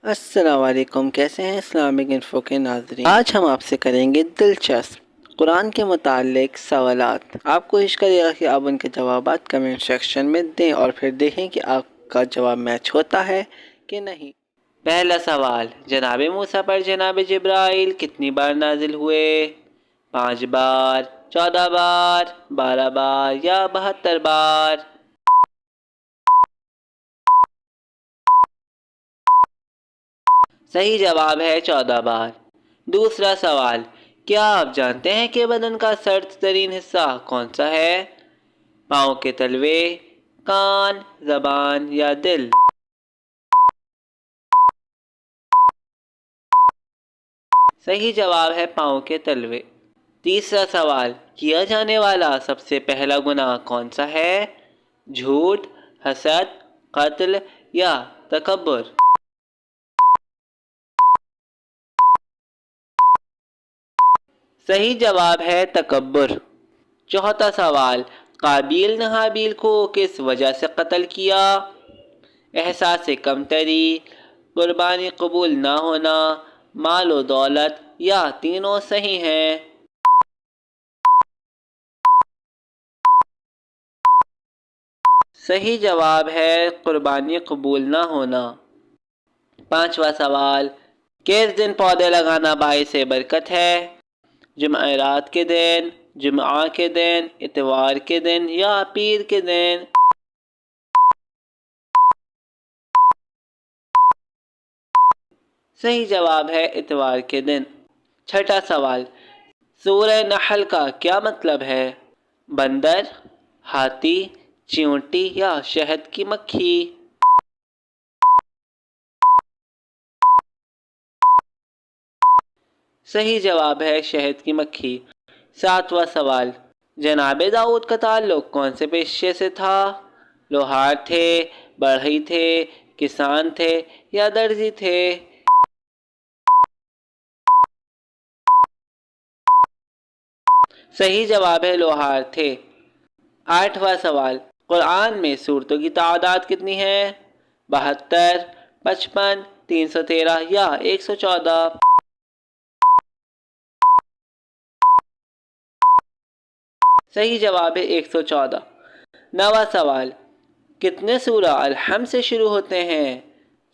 السلام علیکم، کیسے ہیں اسلامک انفو کے ناظرین؟ آج ہم آپ سے کریں گے دلچسپ قرآن کے متعلق سوالات۔ آپ کوشش کریے گا کہ آپ ان کے جوابات کمنٹ سیکشن میں دیں اور پھر دیکھیں کہ آپ کا جواب میچ ہوتا ہے کہ نہیں۔ پہلا سوال، جناب موسیٰ پر جناب جبرائیل کتنی بار نازل ہوئے؟ 5 بار، 14 بار، 12 بار یا 72 بار؟ صحیح جواب ہے 14 بار۔ دوسرا سوال، کیا آپ جانتے ہیں کہ بدن کا سرد ترین حصہ کون سا ہے؟ پاؤں کے تلوے، کان، زبان یا دل؟ صحیح جواب ہے پاؤں کے تلوے۔ تیسرا سوال، کیا جانے والا سب سے پہلا گناہ کون سا ہے؟ جھوٹ، حسد، قتل یا تکبر؟ صحیح جواب ہے تکبر۔ چوتھا سوال، قابیل نے حابیل کو کس وجہ سے قتل کیا؟ احساس کمتری، قربانی قبول نہ ہونا، مال و دولت یا تینوں صحیح ہیں؟ صحیح جواب ہے قربانی قبول نہ ہونا۔ پانچواں سوال، کس دن پودے لگانا باعث برکت ہے؟ جمعرات کے دن، جمعہ کے دن، اتوار کے دن یا پیر کے دن؟ صحیح جواب ہے اتوار کے دن۔ چھٹا سوال، سورہ نحل کا کیا مطلب ہے؟ بندر، ہاتھی، چیونٹی یا شہد کی مکھی؟ صحیح جواب ہے شہد کی مکھی۔ ساتواں سوال، جناب داؤد کا تعلق کون سے پیشے سے تھا؟ لوہار تھے، بڑھئی تھے، کسان تھے یا درزی تھے؟ صحیح جواب ہے لوہار تھے۔ آٹھواں سوال، قرآن میں سورتوں کی تعداد کتنی ہے؟ 72، 55، 313 یا 114؟ صحیح جواب ہے 114۔ نواں سوال، کتنے سورہ الحمد سے شروع ہوتے ہیں؟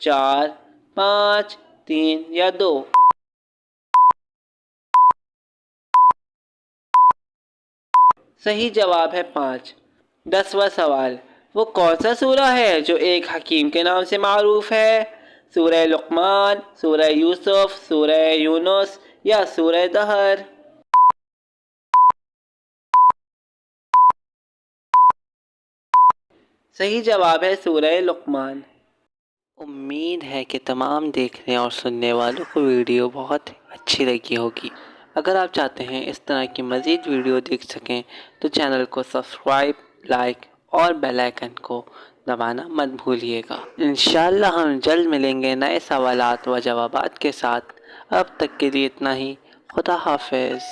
4، 5، 3 یا 2؟ صحیح جواب ہے 5۔ 10واں سوال، وہ کون سا سورہ ہے جو ایک حکیم کے نام سے معروف ہے؟ سورہ لقمان، سورہ یوسف، سورہ یونس یا سورہ دہر؟ صحیح جواب ہے سورہ لقمان۔ امید ہے کہ تمام دیکھنے اور سننے والوں کو ویڈیو بہت اچھی لگی ہوگی۔ اگر آپ چاہتے ہیں اس طرح کی مزید ویڈیو دیکھ سکیں تو چینل کو سبسکرائب، لائک اور بیل آئیکن کو دبانا مت بھولیے گا۔ انشاءاللہ ہم جلد ملیں گے نئے سوالات و جوابات کے ساتھ۔ اب تک کے لیے اتنا ہی۔ خدا حافظ۔